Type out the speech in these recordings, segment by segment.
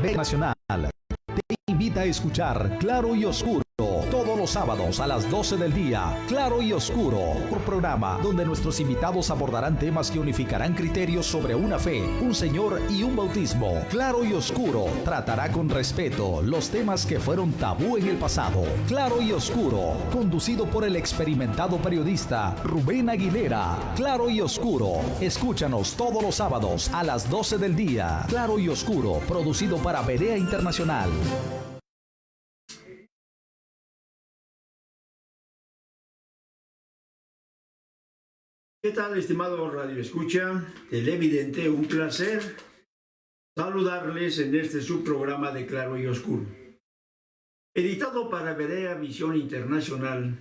B Nacional te invita a escuchar Claro y Oscuro todos los sábados a las 12 del día. Claro y Oscuro, por programa donde nuestros invitados abordarán temas que unificarán criterios sobre una fe, un Señor y un bautismo. Claro y Oscuro tratará con respeto los temas que fueron tabú en el pasado. Claro y Oscuro, conducido por el experimentado periodista Rubén Aguilera. Claro y Oscuro, escúchanos todos los sábados a las 12 del día. Claro y Oscuro, producido para Berea Internacional. ¿Qué tal, estimado Radio Escucha? Televidente, un placer saludarles en este subprograma de Claro y Oscuro. Editado para Berea Visión Internacional.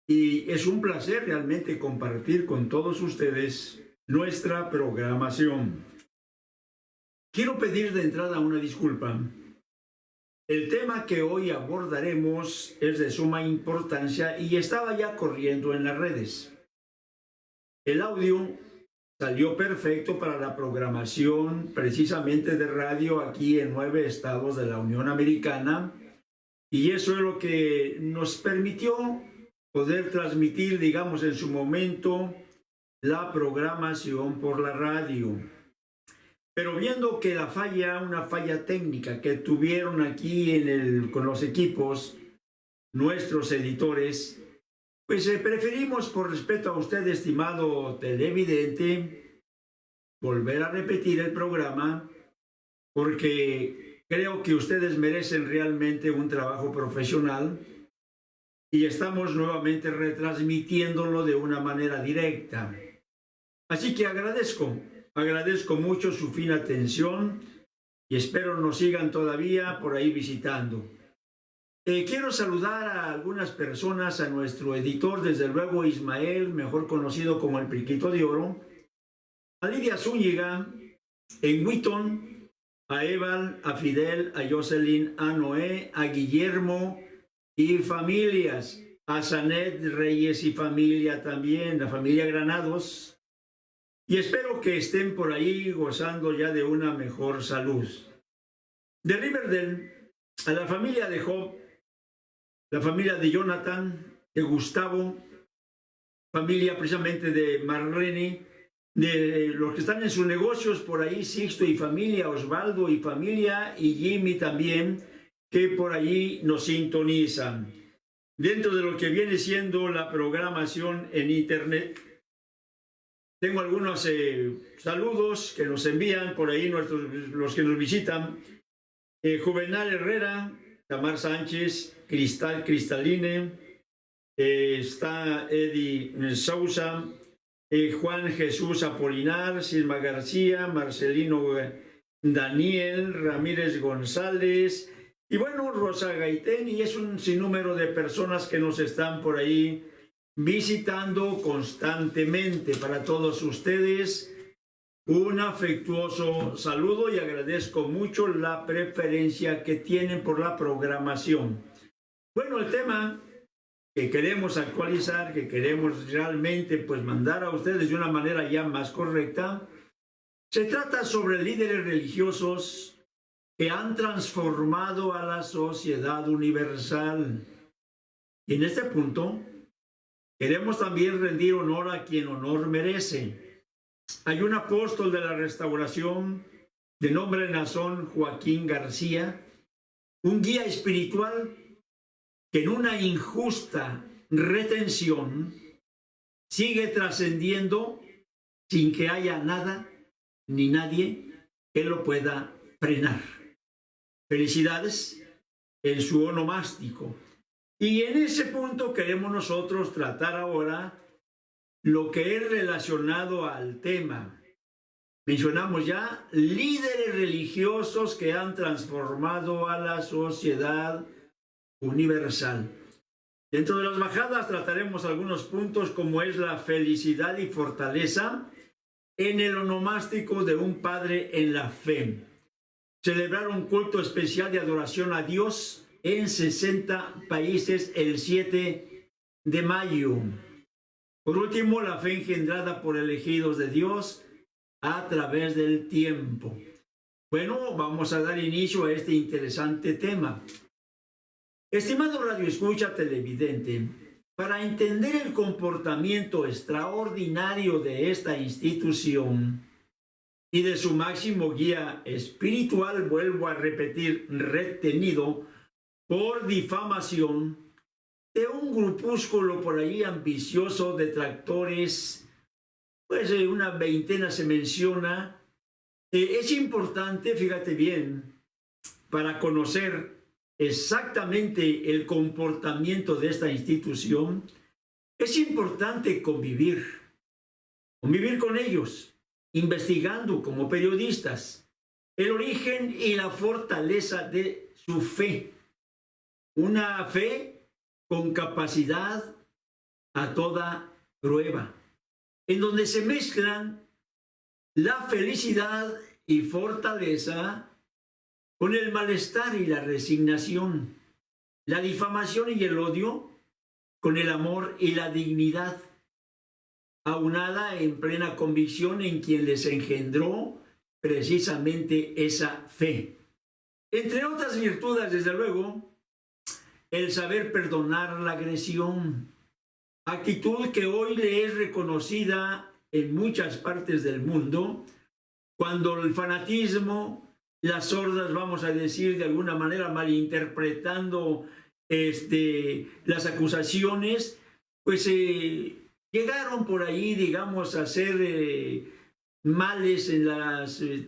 Y es un placer realmente compartir con todos ustedes nuestra programación. Quiero pedir de entrada una disculpa. El tema que hoy abordaremos es de suma importancia y estaba ya corriendo en las redes. El audio salió perfecto para la programación precisamente de radio aquí en 9 estados de la Unión Americana, y eso es lo que nos permitió poder transmitir, digamos, en su momento la programación por la radio. Pero viendo que una falla técnica que tuvieron aquí con los equipos, nuestros editores, pues preferimos, por respeto a usted, estimado televidente, volver a repetir el programa, porque creo que ustedes merecen realmente un trabajo profesional y estamos nuevamente retransmitiéndolo de una manera directa. Así que agradezco mucho su fina atención y espero nos sigan todavía por ahí visitando. Quiero saludar a algunas personas, a nuestro editor, desde luego Ismael, mejor conocido como el Priquito de Oro, a Lidia Zúñiga, en Wheaton, a Eval, a Fidel, a Jocelyn, a Noé, a Guillermo y familias, a Zanet Reyes y familia también, la familia Granados, y espero que estén por ahí gozando ya de una mejor salud. De Riverdale, a la familia de Job, la familia de Jonathan, de Gustavo, familia precisamente de Marlene, de los que están en sus negocios por ahí, Sixto y familia, Osvaldo y familia, y Jimmy también, que por allí nos sintonizan. Dentro de lo que viene siendo la programación en internet, tengo algunos saludos que nos envían por ahí los que nos visitan. Juvenal Herrera, Tamar Sánchez, Cristaline, está Eddie Sousa, Juan Jesús Apolinar, Silma García, Marcelino Daniel, Ramírez González, y bueno, Rosa Gaitén, y es un sinnúmero de personas que nos están por ahí visitando constantemente. Para todos ustedes, un afectuoso saludo y agradezco mucho la preferencia que tienen por la programación. Bueno, el tema que queremos actualizar, que queremos realmente pues mandar a ustedes de una manera ya más correcta, se trata sobre líderes religiosos que han transformado a la sociedad universal. Y en este punto queremos también rendir honor a quien honor merece. Hay un apóstol de la restauración de nombre Nazón Joaquín García, un guía espiritual que en una injusta retención sigue trascendiendo sin que haya nada ni nadie que lo pueda frenar. Felicidades en su onomástico. Y en ese punto queremos nosotros tratar ahora lo que es relacionado al tema. Mencionamos ya líderes religiosos que han transformado a la sociedad universal. Dentro de las bajadas trataremos algunos puntos como es la felicidad y fortaleza en el onomástico de un padre en la fe. Celebrar un culto especial de adoración a Dios en 60 países el 7 de mayo. Por último, la fe engendrada por elegidos de Dios a través del tiempo. Bueno, vamos a dar inicio a este interesante tema. Estimado Radio Escucha televidente, para entender el comportamiento extraordinario de esta institución y de su máximo guía espiritual, vuelvo a repetir, retenido por difamación de un grupúsculo por ahí ambicioso, detractores, pues una veintena se menciona. Es importante, fíjate bien, para conocer exactamente el comportamiento de esta institución, es importante convivir con ellos, investigando como periodistas el origen y la fortaleza de su fe. Una fe con capacidad a toda prueba, en donde se mezclan la felicidad y fortaleza con el malestar y la resignación, la difamación y el odio con el amor y la dignidad, aunada en plena convicción en quien les engendró precisamente esa fe. Entre otras virtudes, desde luego, el saber perdonar la agresión, actitud que hoy le es reconocida en muchas partes del mundo, cuando el fanatismo, las hordas, vamos a decir de alguna manera, malinterpretando las acusaciones, pues llegaron por ahí, digamos, a hacer males en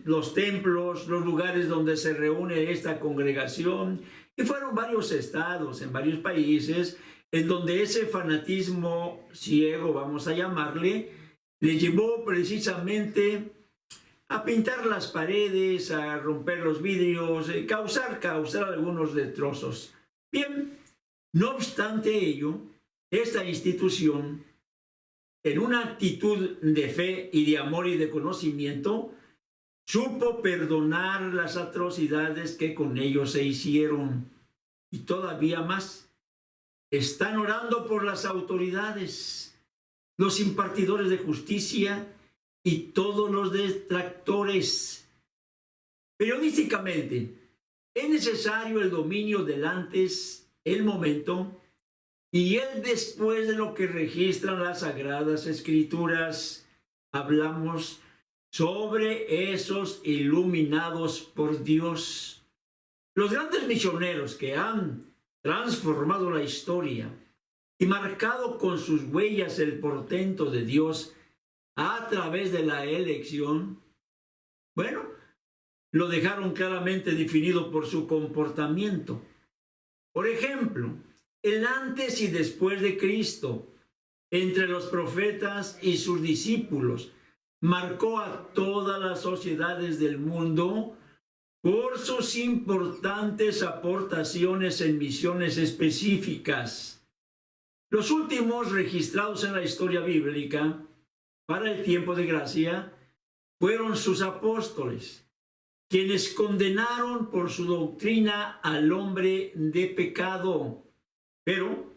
los templos, los lugares donde se reúne esta congregación, y fueron varios estados, en varios países, en donde ese fanatismo ciego, vamos a llamarle, le llevó precisamente a pintar las paredes, a romper los vidrios, causar algunos destrozos. Bien, no obstante ello, esta institución, en una actitud de fe y de amor y de conocimiento, supo perdonar las atrocidades que con ellos se hicieron. Y todavía más, están orando por las autoridades, los impartidores de justicia y todos los detractores. Periodísticamente, es necesario el dominio del antes, el momento y el después de lo que registran las Sagradas Escrituras. Hablamos sobre esos iluminados por Dios. Los grandes misioneros que han transformado la historia y marcado con sus huellas el portento de Dios a través de la elección, bueno, lo dejaron claramente definido por su comportamiento. Por ejemplo, el antes y después de Cristo, entre los profetas y sus discípulos, marcó a todas las sociedades del mundo por sus importantes aportaciones en misiones específicas. Los últimos registrados en la historia bíblica para el tiempo de gracia fueron sus apóstoles, quienes condenaron por su doctrina al hombre de pecado, pero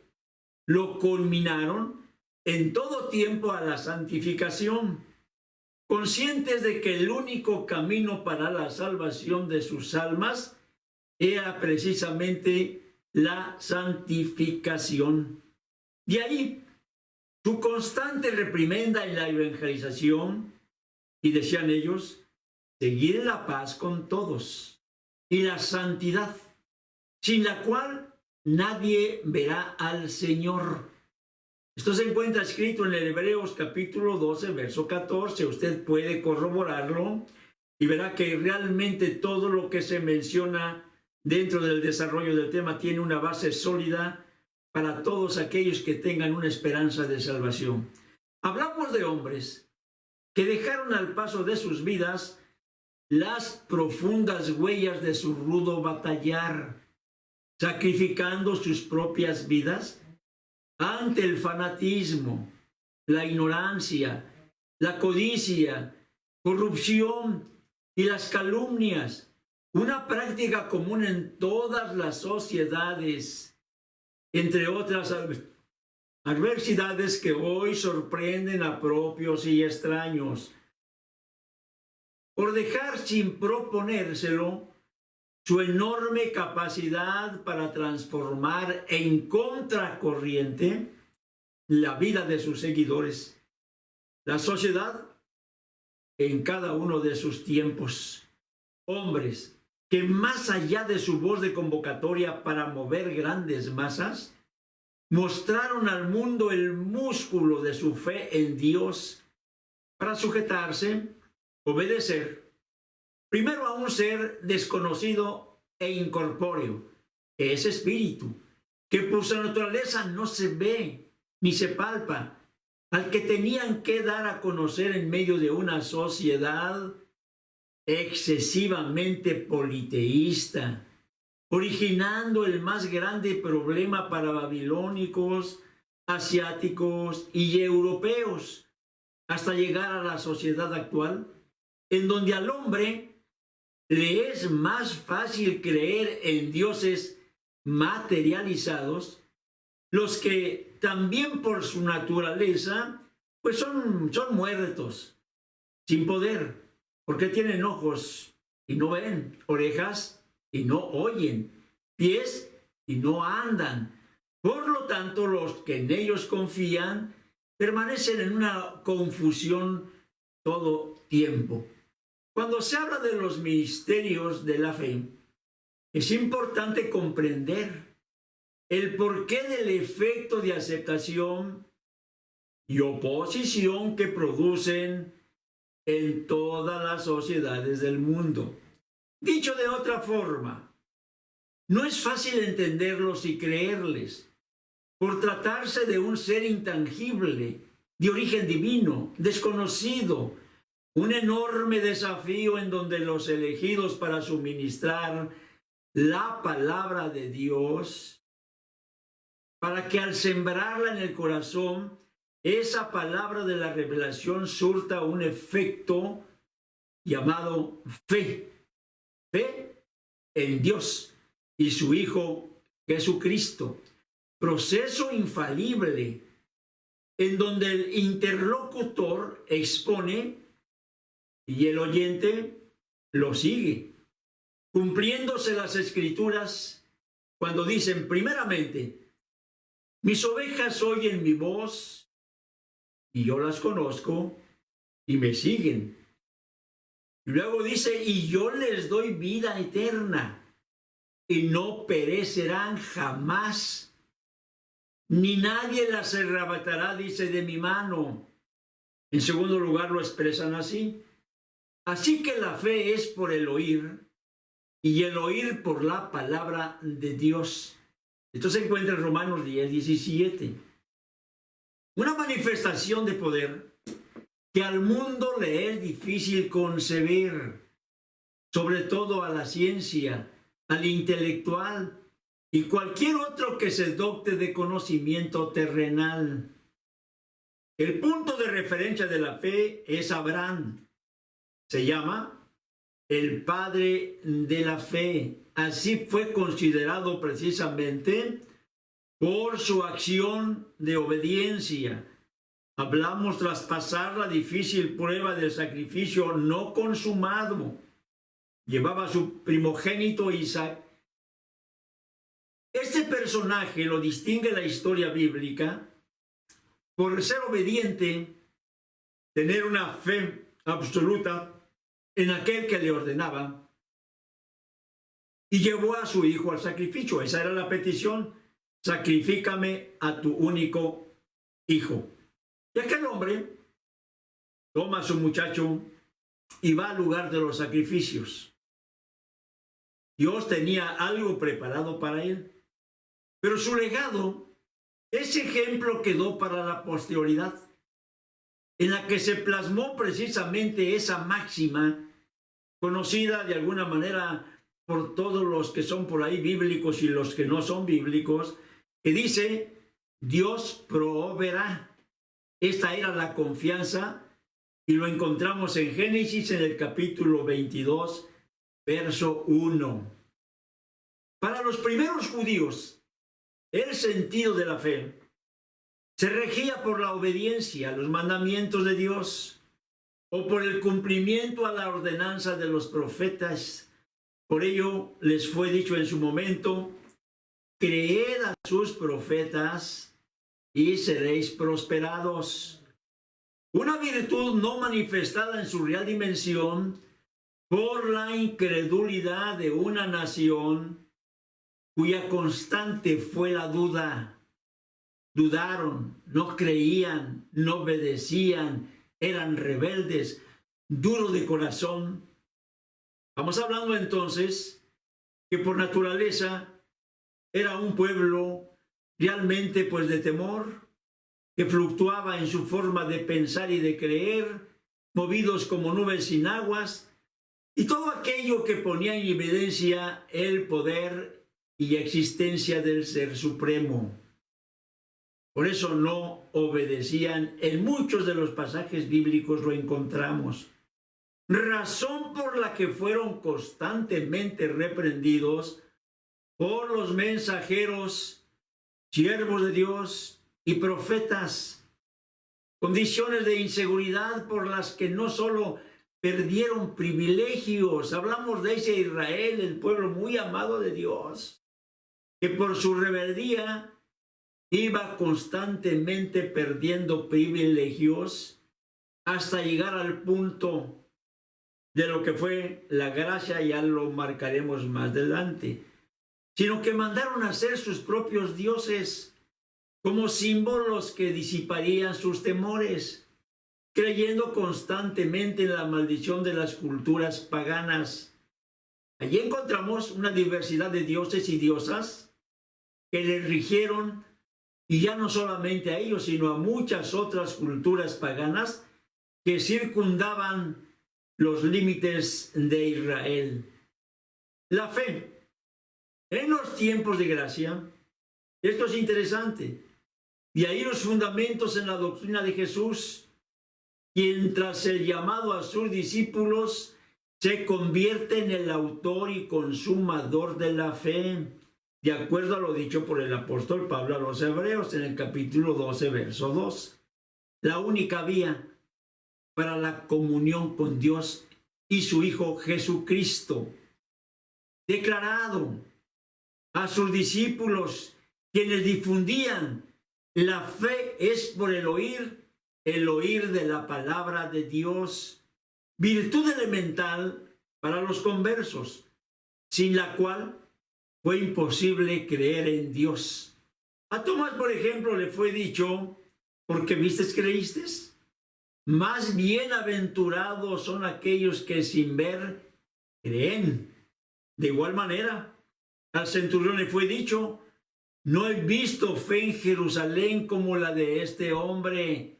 lo culminaron en todo tiempo a la santificación, conscientes de que el único camino para la salvación de sus almas era precisamente la santificación. De ahí su constante reprimenda en la evangelización, y decían ellos, seguir la paz con todos y la santidad, sin la cual nadie verá al Señor. Esto se encuentra escrito en el Hebreos capítulo 12, verso 14. Usted puede corroborarlo y verá que realmente todo lo que se menciona dentro del desarrollo del tema tiene una base sólida para todos aquellos que tengan una esperanza de salvación. Hablamos de hombres que dejaron al paso de sus vidas las profundas huellas de su rudo batallar, sacrificando sus propias vidas ante el fanatismo, la ignorancia, la codicia, corrupción y las calumnias, una práctica común en todas las sociedades, entre otras adversidades que hoy sorprenden a propios y extraños. por dejar sin proponérselo su enorme capacidad para transformar en contracorriente la vida de sus seguidores, la sociedad en cada uno de sus tiempos. Hombres que más allá de su voz de convocatoria para mover grandes masas, mostraron al mundo el músculo de su fe en Dios para sujetarse, obedecer, primero a un ser desconocido e incorpóreo, que es espíritu, que por su naturaleza no se ve ni se palpa, al que tenían que dar a conocer en medio de una sociedad excesivamente politeísta, originando el más grande problema para babilónicos, asiáticos y europeos, hasta llegar a la sociedad actual, en donde al hombre le es más fácil creer en dioses materializados, los que también por su naturaleza pues son muertos, sin poder, porque tienen ojos y no ven, orejas y no oyen, pies y no andan. Por lo tanto, los que en ellos confían permanecen en una confusión todo tiempo. Cuando se habla de los misterios de la fe, es importante comprender el porqué del efecto de aceptación y oposición que producen en todas las sociedades del mundo. Dicho de otra forma, no es fácil entenderlos y creerles, por tratarse de un ser intangible, de origen divino, desconocido, un enorme desafío en donde los elegidos para suministrar la palabra de Dios, para que al sembrarla en el corazón, esa palabra de la revelación surta un efecto llamado fe. Fe en Dios y su Hijo Jesucristo. Proceso infalible en donde el interlocutor expone y el oyente lo sigue, cumpliéndose las Escrituras cuando dicen primeramente: mis ovejas oyen mi voz y yo las conozco y me siguen. Y luego dice: y yo les doy vida eterna y no perecerán jamás, ni nadie las arrebatará, dice, de mi mano. En segundo lugar lo expresan así: así que la fe es por el oír y el oír por la palabra de Dios. Esto se encuentra en Romanos 10:17. Una manifestación de poder que al mundo le es difícil concebir, sobre todo a la ciencia, al intelectual y cualquier otro que se dote de conocimiento terrenal. El punto de referencia de la fe es Abraham. Se llama el padre de la fe. Así fue considerado precisamente por su acción de obediencia. Hablamos tras pasar la difícil prueba del sacrificio no consumado. Llevaba a su primogénito Isaac. Este personaje lo distingue la historia bíblica por ser obediente, tener una fe absoluta en aquel que le ordenaba, y llevó a su hijo al sacrificio. Esa era la petición: sacrifícame a tu único hijo. Y aquel hombre toma a su muchacho y va al lugar de los sacrificios. Dios tenía algo preparado para él, pero su legado, ese ejemplo, quedó para la posterioridad, en la que se plasmó precisamente esa máxima, conocida de alguna manera por todos los que son por ahí bíblicos y los que no son bíblicos, que dice: Dios proveerá. Esta era la confianza, y lo encontramos en Génesis, en el capítulo 22, verso 1. Para los primeros judíos, el sentido de la fe se regía por la obediencia a los mandamientos de Dios. o por el cumplimiento a la ordenanza de los profetas. Por ello les fue dicho en su momento: creed a sus profetas y seréis prosperados. Una virtud no manifestada en su real dimensión por la incredulidad de una nación cuya constante fue la duda. Dudaron, no creían, no obedecían, eran rebeldes, duros de corazón. Vamos hablando entonces que por naturaleza era un pueblo realmente pues de temor, que fluctuaba en su forma de pensar y de creer, movidos como nubes sin aguas, y todo aquello que ponía en evidencia el poder y existencia del Ser Supremo. Por eso no obedecían. En muchos de los pasajes bíblicos lo encontramos. Razón por la que fueron constantemente reprendidos por los mensajeros, siervos de Dios y profetas. Condiciones de inseguridad por las que no solo perdieron privilegios. Hablamos de ese Israel, el pueblo muy amado de Dios, que por su rebeldía iba constantemente perdiendo privilegios hasta llegar al punto de lo que fue la gracia, ya lo marcaremos más adelante, sino que mandaron a hacer sus propios dioses como símbolos que disiparían sus temores, creyendo constantemente en la maldición de las culturas paganas. Allí encontramos una diversidad de dioses y diosas que les rigieron, y ya no solamente a ellos, sino a muchas otras culturas paganas que circundaban los límites de Israel. La fe en los tiempos de gracia, esto es interesante, y ahí los fundamentos en la doctrina de Jesús, quien tras el llamado a sus discípulos se convierte en el autor y consumador de la fe, de acuerdo a lo dicho por el apóstol Pablo a los Hebreos en el capítulo 12, verso 2. La única vía para la comunión con Dios y su Hijo Jesucristo, declarado a sus discípulos, quienes difundían: la fe es por el oír de la palabra de Dios, virtud elemental para los conversos, sin la cual fue imposible creer en Dios. A Tomás, por ejemplo, le fue dicho: ¿porque vistes, creíste? Más bienaventurados son aquellos que sin ver creen. De igual manera, al centurión le fue dicho: no he visto fe en Jerusalén como la de este hombre.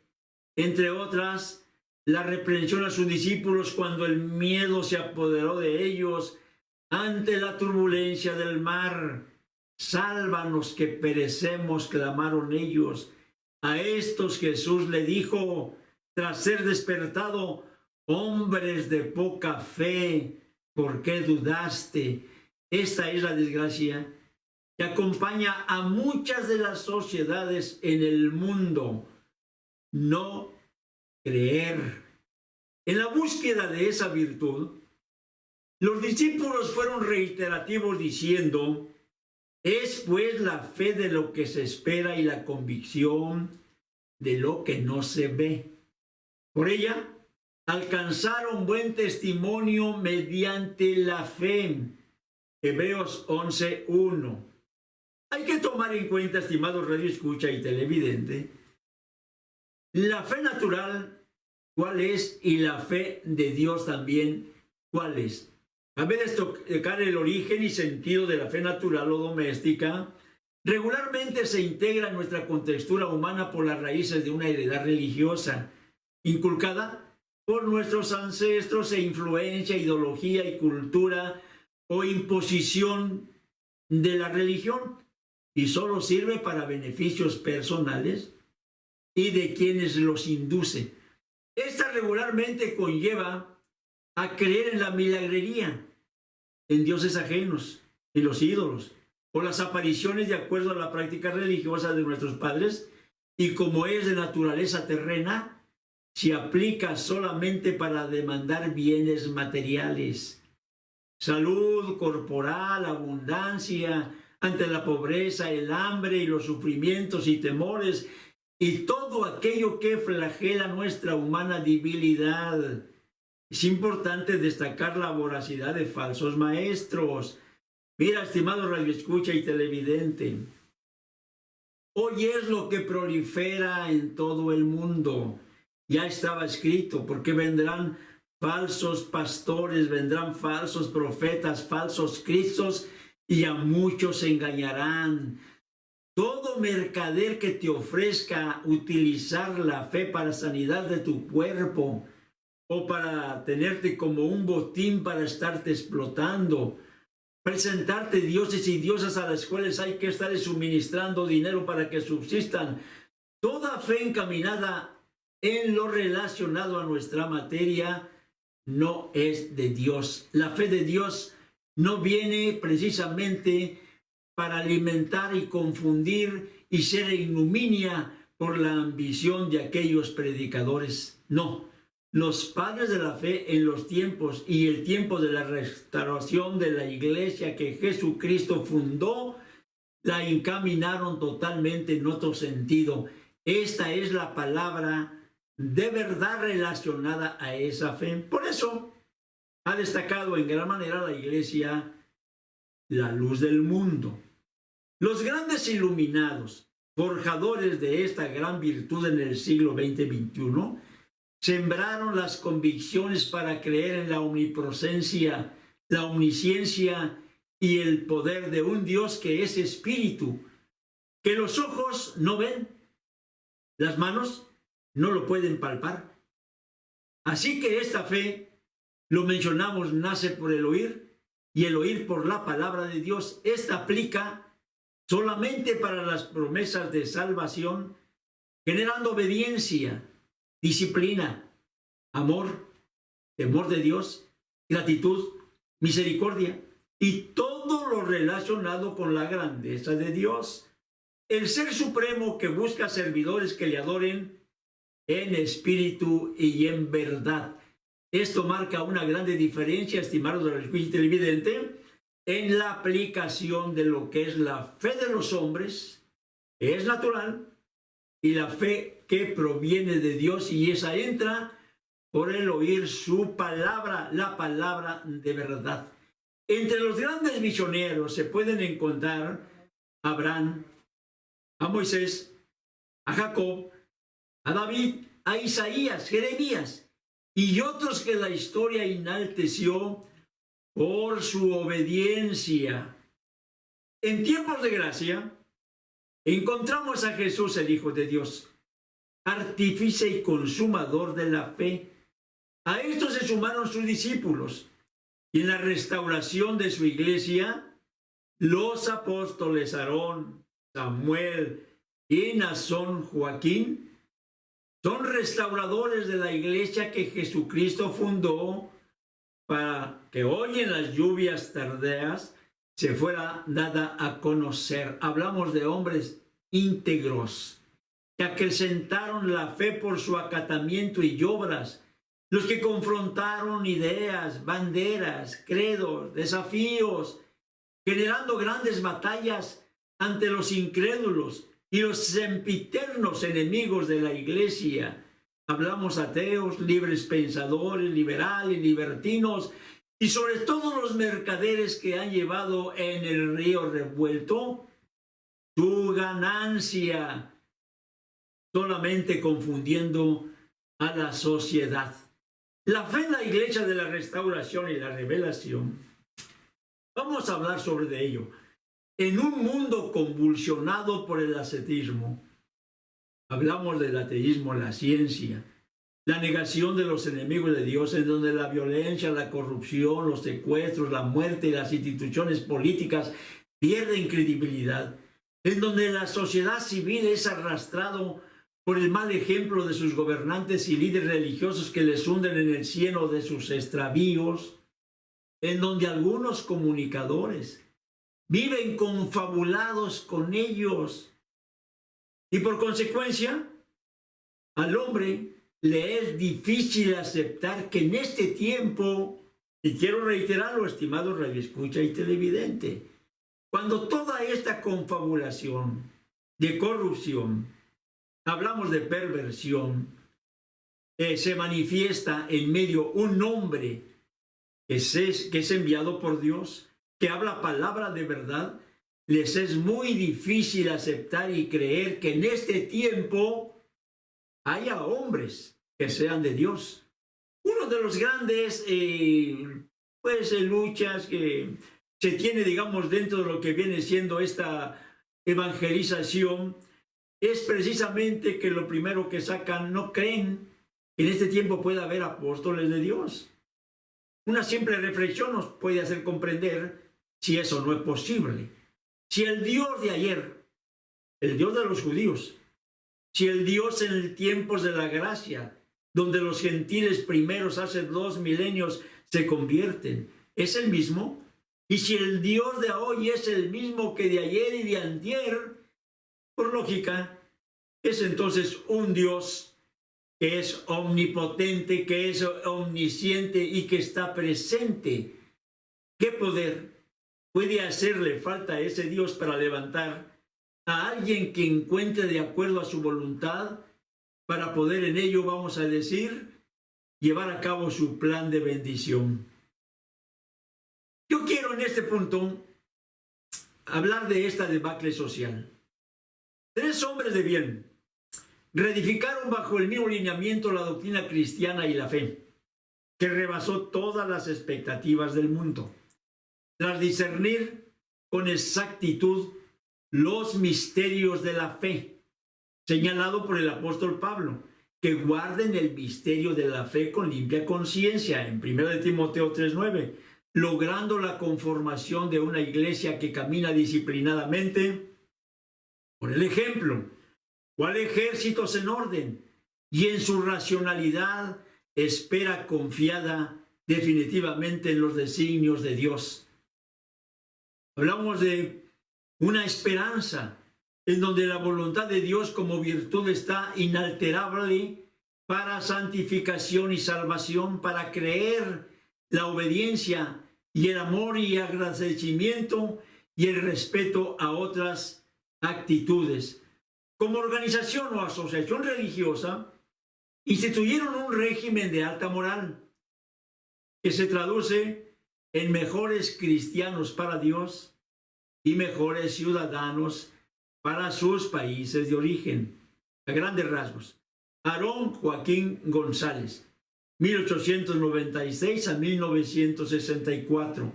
Entre otras, la reprensión a sus discípulos cuando el miedo se apoderó de ellos ante la turbulencia del mar. Sálvanos que perecemos, clamaron ellos. A estos Jesús le dijo, tras ser despertado: hombres de poca fe, ¿por qué dudaste? Esta es la desgracia que acompaña a muchas de las sociedades en el mundo: no creer. En la búsqueda de esa virtud, los discípulos fueron reiterativos diciendo: es pues la fe de lo que se espera y la convicción de lo que no se ve. Por ella alcanzaron buen testimonio mediante la fe. Hebreos 11:1. Hay que tomar en cuenta, estimados radio escucha y televidente, la fe natural, ¿cuál es? Y la fe de Dios también, ¿cuál es? A ver, tocar el origen y sentido de la fe natural o doméstica, regularmente se integra en nuestra contextura humana por las raíces de una heredad religiosa, inculcada por nuestros ancestros e influencia, ideología y cultura o imposición de la religión, y solo sirve para beneficios personales y de quienes los induce. Esta regularmente conlleva a creer en la milagrería, en dioses ajenos, en los ídolos, o las apariciones de acuerdo a la práctica religiosa de nuestros padres, y como es de naturaleza terrena, se aplica solamente para demandar bienes materiales, salud corporal, abundancia, ante la pobreza, el hambre y los sufrimientos y temores y todo aquello que flagela nuestra humana debilidad. Es importante destacar la voracidad de falsos maestros. Mira, estimado radioescucha y televidente, hoy es lo que prolifera en todo el mundo. Ya estaba escrito, porque vendrán falsos pastores, vendrán falsos profetas, falsos cristos, y a muchos se engañarán. Todo mercader que te ofrezca utilizar la fe para sanidad de tu cuerpo o para tenerte como un botín para estarte explotando, presentarte dioses y diosas a las cuales hay que estar suministrando dinero para que subsistan. Toda fe encaminada en lo relacionado a nuestra materia no es de Dios. La fe de Dios no viene precisamente para alimentar y confundir y ser ignominia por la ambición de aquellos predicadores. No, los padres de la fe en los tiempos y el tiempo de la restauración de la iglesia que Jesucristo fundó, la encaminaron totalmente en otro sentido. Esta es la palabra de verdad relacionada a esa fe. Por eso ha destacado en gran manera la iglesia la luz del mundo. Los grandes iluminados, forjadores de esta gran virtud en el siglo XX-XXI, sembraron las convicciones para creer en la omnipresencia, la omnisciencia y el poder de un Dios que es espíritu, que los ojos no ven, las manos no lo pueden palpar. Así que esta fe, lo mencionamos, nace por el oír y el oír por la palabra de Dios. Esta aplica solamente para las promesas de salvación, generando obediencia, disciplina, amor, temor de Dios, gratitud, misericordia y todo lo relacionado con la grandeza de Dios. El Ser Supremo que busca servidores que le adoren en espíritu y en verdad. Esto marca una grande diferencia, estimado televidente, en la aplicación de lo que es la fe de los hombres, que es natural, y la fe que proviene de Dios, y esa entra por el oír su palabra, la palabra de verdad. Entre los grandes misioneros se pueden encontrar a Abraham, a Moisés, a Jacob, a David, a Isaías, Jeremías y otros que la historia enalteció por su obediencia. En tiempos de gracia, encontramos a Jesús, el Hijo de Dios, artífice y consumador de la fe. A esto se sumaron sus discípulos, y en la restauración de su iglesia, los apóstoles Aarón, Samuel y Nazón Joaquín son restauradores de la iglesia que Jesucristo fundó para que hoy en las lluvias tardías se fuera dada a conocer. Hablamos de hombres íntegros que acrecentaron la fe por su acatamiento y obras, los que confrontaron ideas, banderas, credos, desafíos, generando grandes batallas ante los incrédulos y los sempiternos enemigos de la iglesia. Hablamos ateos, libres pensadores, liberales, libertinos y sobre todo los mercaderes que han llevado en el río revuelto su ganancia, solamente confundiendo a la sociedad. La fe en la iglesia de la restauración y la revelación, vamos a hablar sobre ello. En un mundo convulsionado por el ascetismo, hablamos del ateísmo, la ciencia, la negación de los enemigos de Dios, en donde la violencia, la corrupción, los secuestros, la muerte y las instituciones políticas pierden credibilidad, en donde la sociedad civil es arrastrado por el mal ejemplo de sus gobernantes y líderes religiosos que les hunden en el cieno de sus extravíos, en donde algunos comunicadores viven confabulados con ellos y por consecuencia al hombre le es difícil aceptar que en este tiempo, y quiero reiterarlo, estimado radioescucha y televidente, cuando toda esta confabulación de corrupción, hablamos de perversión, se manifiesta en medio un hombre que es enviado por Dios, que habla palabra de verdad, les es muy difícil aceptar y creer que en este tiempo haya hombres que sean de Dios. Uno de los grandes luchas que se tiene, digamos, dentro de lo que viene siendo esta evangelización es precisamente que lo primero que sacan, no creen que en este tiempo pueda haber apóstoles de Dios. Una simple reflexión nos puede hacer comprender si eso no es posible. Si el Dios de ayer, el Dios de los judíos, si el Dios en el tiempos de la gracia, donde los gentiles primeros hace 2 milenios se convierten, es el mismo, y si el Dios de hoy es el mismo que de ayer y de antier, por lógica, es entonces un Dios que es omnipotente, que es omnisciente y que está presente. ¿Qué poder puede hacerle falta a ese Dios para levantar a alguien que encuentre de acuerdo a su voluntad para poder en ello, vamos a decir, llevar a cabo su plan de bendición? Yo quiero en este punto hablar de esta debacle social. 3 hombres de bien reedificaron bajo el mismo lineamiento la doctrina cristiana y la fe, que rebasó todas las expectativas del mundo. Tras discernir con exactitud los misterios de la fe, señalado por el apóstol Pablo, que guarden el misterio de la fe con limpia conciencia, en 1 Timoteo 3:9, logrando la conformación de una iglesia que camina disciplinadamente por el ejemplo, cual ejércitos en orden y en su racionalidad espera confiada definitivamente en los designios de Dios. Hablamos de una esperanza en donde la voluntad de Dios como virtud está inalterable para santificación y salvación, para creer la obediencia y el amor y agradecimiento y el respeto a otras actitudes. Como organización o asociación religiosa, instituyeron un régimen de alta moral que se traduce en mejores cristianos para Dios y mejores ciudadanos para sus países de origen. A grandes rasgos, Aarón Joaquín González, 1896 a 1964,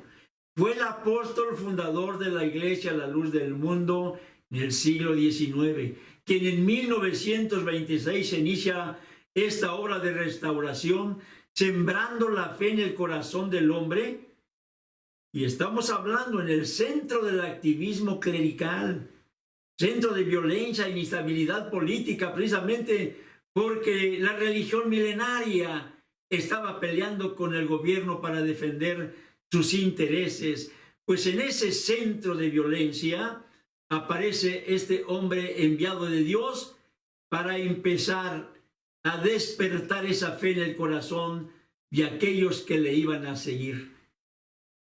fue el apóstol fundador de la Iglesia La Luz del Mundo en el siglo XIX, quien en 1926 inicia esta obra de restauración, sembrando la fe en el corazón del hombre. Y estamos hablando en el centro del activismo clerical, centro de violencia e inestabilidad política, precisamente porque la religión milenaria estaba peleando con el gobierno para defender sus intereses. Pues en ese centro de violencia aparece este hombre enviado de Dios para empezar a despertar esa fe en el corazón de aquellos que le iban a seguir.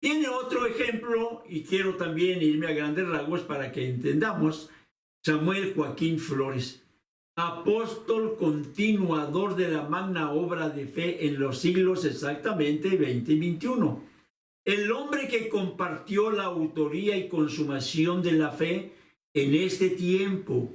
Tiene otro ejemplo, y quiero también irme a grandes rasgos para que entendamos, Samuel Joaquín Flores, apóstol continuador de la magna obra de fe en los siglos exactamente 20 y 21. El hombre que compartió la autoría y consumación de la fe en este tiempo.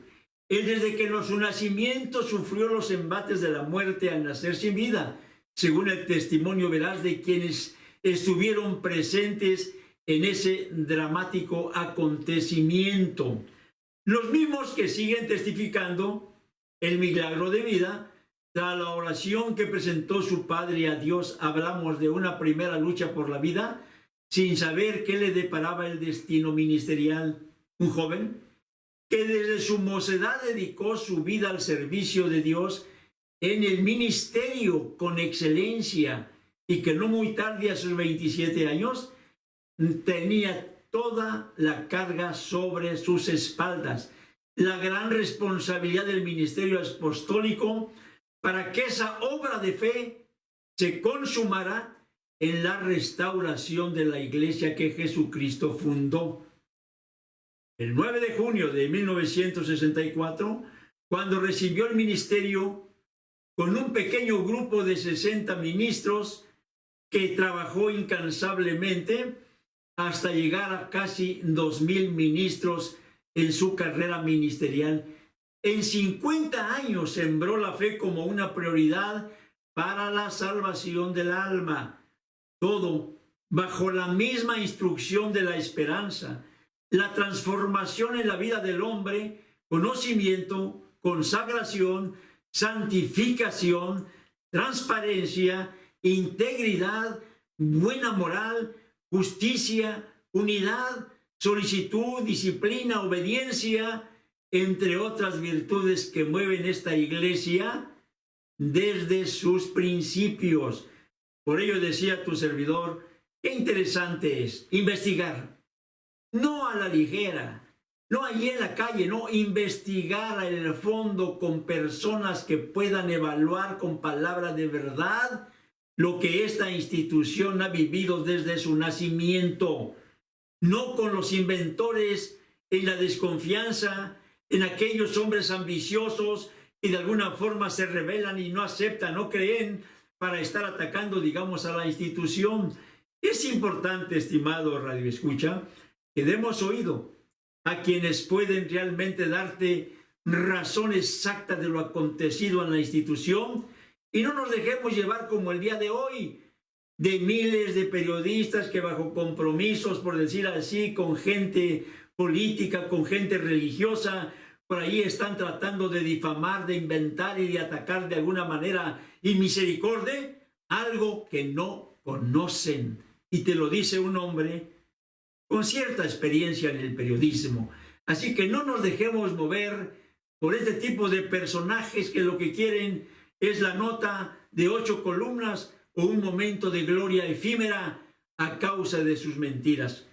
Él desde que en su nacimiento sufrió los embates de la muerte al nacer sin vida, según el testimonio veraz de quienes estuvieron presentes en ese dramático acontecimiento. Los mismos que siguen testificando el milagro de vida, tras la oración que presentó su padre a Dios. Hablamos de una primera lucha por la vida, sin saber qué le deparaba el destino ministerial. Un joven que desde su mocedad dedicó su vida al servicio de Dios en el ministerio con excelencia, y que no muy tarde, a sus 27 años, tenía toda la carga sobre sus espaldas, la gran responsabilidad del ministerio apostólico, para que esa obra de fe se consumara en la restauración de la iglesia que Jesucristo fundó. El 9 de junio de 1964, cuando recibió el ministerio con un pequeño grupo de 60 ministros que trabajó incansablemente hasta llegar a casi 2,000 ministros en su carrera ministerial. En 50 años sembró la fe como una prioridad para la salvación del alma. Todo bajo la misma instrucción de la esperanza, la transformación en la vida del hombre, conocimiento, consagración, santificación, transparencia, integridad, buena moral, justicia, unidad, solicitud, disciplina, obediencia, entre otras virtudes que mueven esta iglesia desde sus principios. Por ello decía tu servidor, qué interesante es investigar, no a la ligera, no allí en la calle, no, investigar en el fondo con personas que puedan evaluar con palabras de verdad lo que esta institución ha vivido desde su nacimiento, no con los inventores en la desconfianza, en aquellos hombres ambiciosos que de alguna forma se rebelan y no aceptan, no creen para estar atacando, digamos, a la institución. Es importante, estimado Radio Escucha, que demos oído a quienes pueden realmente darte razón exacta de lo acontecido en la institución y no nos dejemos llevar como el día de hoy de miles de periodistas que bajo compromisos, por decir así, con gente política, con gente religiosa, por ahí están tratando de difamar, de inventar y de atacar de alguna manera inmisericordia algo que no conocen. Y te lo dice un hombre con cierta experiencia en el periodismo. Así que no nos dejemos mover por este tipo de personajes que lo que quieren es la nota de 8 columnas o un momento de gloria efímera a causa de sus mentiras.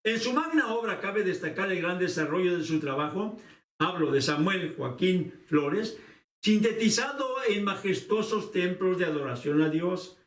En su magna obra cabe destacar el gran desarrollo de su trabajo. Hablo de Samuel Joaquín Flores, sintetizado en majestuosos templos de adoración a Dios,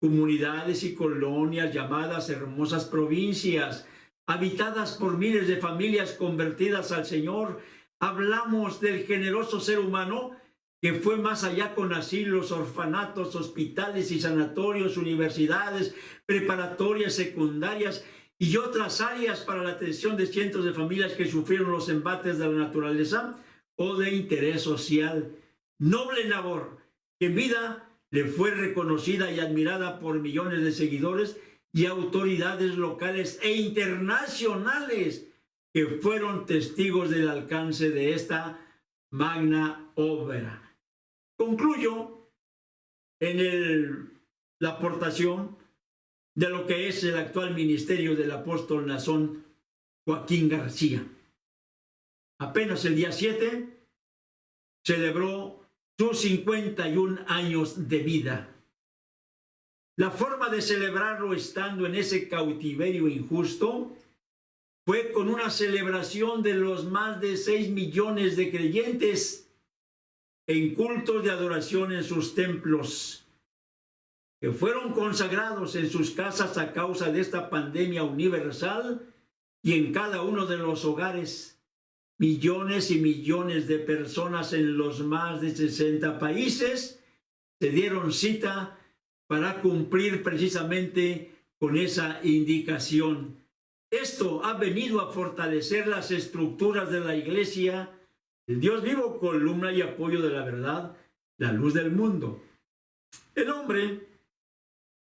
comunidades y colonias llamadas hermosas provincias, habitadas por miles de familias convertidas al Señor. Hablamos del generoso ser humano que fue más allá con asilos, orfanatos, hospitales y sanatorios, universidades, preparatorias, secundarias y otras áreas para la atención de cientos de familias que sufrieron los embates de la naturaleza o de interés social. Noble labor que en vida le fue reconocida y admirada por millones de seguidores y autoridades locales e internacionales que fueron testigos del alcance de esta magna obra. Concluyo en la aportación de lo que es el actual ministerio del apóstol Nazón Joaquín García. Apenas el día 7 celebró sus 51 años de vida. La forma de celebrarlo estando en ese cautiverio injusto fue con una celebración de los más de 6 millones de creyentes en cultos de adoración en sus templos, que fueron consagrados en sus casas a causa de esta pandemia universal y en cada uno de los hogares. Millones y millones de personas en los más de 60 países se dieron cita para cumplir precisamente con esa indicación. Esto ha venido a fortalecer las estructuras de la iglesia, el Dios vivo, columna y apoyo de la verdad, la luz del mundo. El hombre,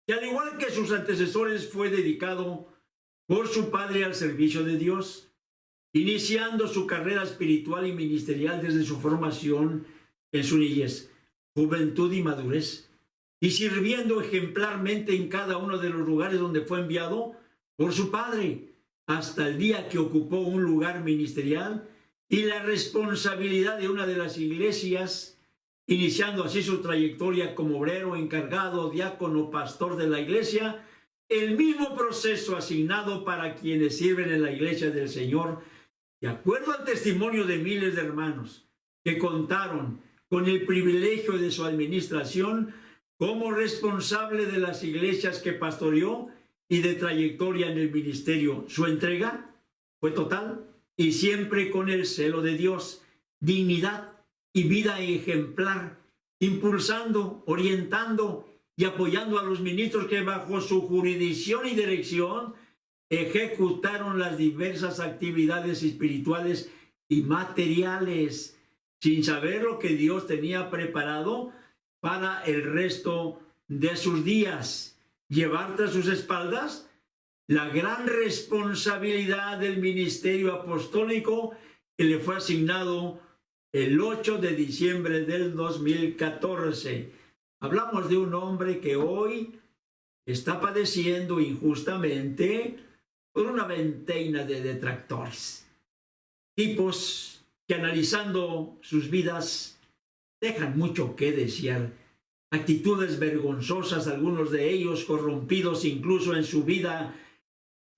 que al igual que sus antecesores fue dedicado por su padre al servicio de Dios, iniciando su carrera espiritual y ministerial desde su formación en su niñez, juventud y madurez, y sirviendo ejemplarmente en cada uno de los lugares donde fue enviado por su padre, hasta el día que ocupó un lugar ministerial y la responsabilidad de una de las iglesias, iniciando así su trayectoria como obrero, encargado, diácono, pastor de la iglesia, el mismo proceso asignado para quienes sirven en la iglesia del Señor, de acuerdo al testimonio de miles de hermanos que contaron con el privilegio de su administración como responsable de las iglesias que pastoreó y de trayectoria en el ministerio. Su entrega fue total y siempre con el celo de Dios, dignidad y vida ejemplar, impulsando, orientando y apoyando a los ministros que bajo su jurisdicción y dirección ejecutaron las diversas actividades espirituales y materiales, sin saber lo que Dios tenía preparado para el resto de sus días. Llevar tras sus espaldas la gran responsabilidad del ministerio apostólico que le fue asignado el 8 de diciembre del 2014. Hablamos de un hombre que hoy está padeciendo injustamente por una veintena de detractores. Tipos que analizando sus vidas dejan mucho que desear. Actitudes vergonzosas, algunos de ellos corrompidos incluso en su vida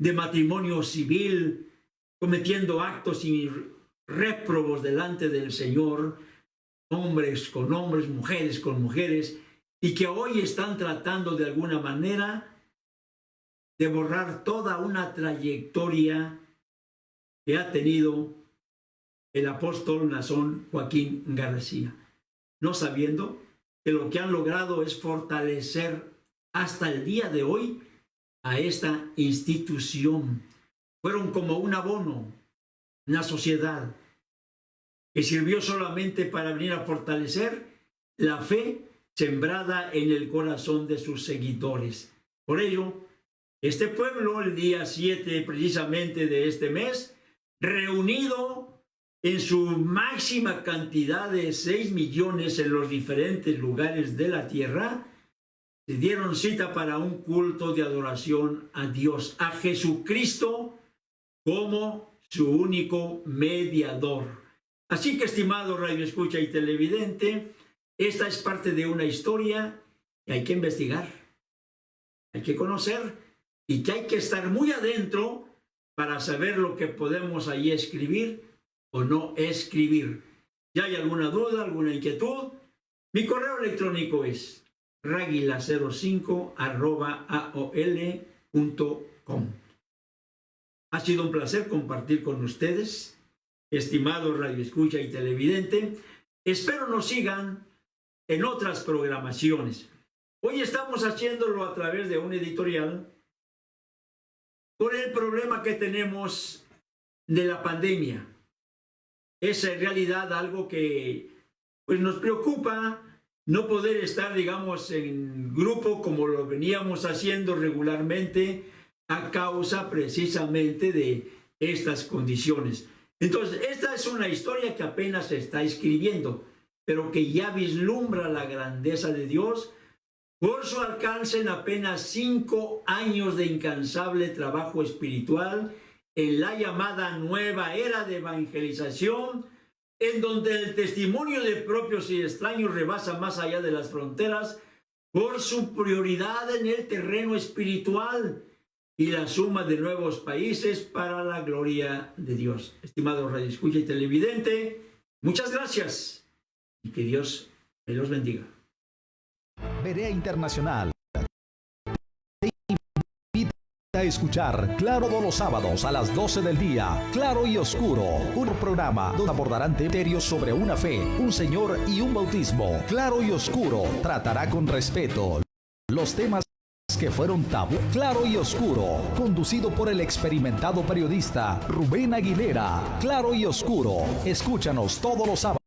de matrimonio civil, cometiendo actos réprobos delante del Señor, hombres con hombres, mujeres con mujeres, y que hoy están tratando de alguna manera de borrar toda una trayectoria que ha tenido el apóstol Nazón Joaquín García, no sabiendo que lo que han logrado es fortalecer hasta el día de hoy a esta institución. Fueron como un abono, una sociedad que sirvió solamente para venir a fortalecer la fe sembrada en el corazón de sus seguidores. Por ello, este pueblo, el día 7 precisamente de este mes, reunido en su máxima cantidad de 6 millones en los diferentes lugares de la tierra, se dieron cita para un culto de adoración a Dios, a Jesucristo como su único mediador. Así que, estimado radioescucha y televidente, esta es parte de una historia que hay que investigar, hay que conocer y que hay que estar muy adentro para saber lo que podemos ahí escribir o no escribir. Si hay alguna duda, alguna inquietud, mi correo electrónico es raguila05@aol.com. Ha sido un placer compartir con ustedes, estimado radioescucha y televidente. Espero nos sigan en otras programaciones. Hoy estamos haciéndolo a través de un editorial por el problema que tenemos de la pandemia. Es en realidad algo que pues, nos preocupa no poder estar, digamos, en grupo como lo veníamos haciendo regularmente a causa precisamente de estas condiciones. Entonces, esta es una historia que apenas se está escribiendo, pero que ya vislumbra la grandeza de Dios por su alcance en apenas 5 años de incansable trabajo espiritual en la llamada nueva era de evangelización, en donde el testimonio de propios y extraños rebasa más allá de las fronteras por su prioridad en el terreno espiritual y la suma de nuevos países para la gloria de Dios. Estimado radioescucha y televidente, muchas gracias y que Dios me los bendiga. Berea Internacional te invita a escuchar Claro todos los sábados a las 12 del día, Claro y Oscuro, un programa donde abordarán temas sobre una fe, un Señor y un bautismo. Claro y Oscuro tratará con respeto los temas que fueron tabú. Claro y Oscuro, conducido por el experimentado periodista Rubén Aguilera. Claro y Oscuro, escúchanos todos los sábados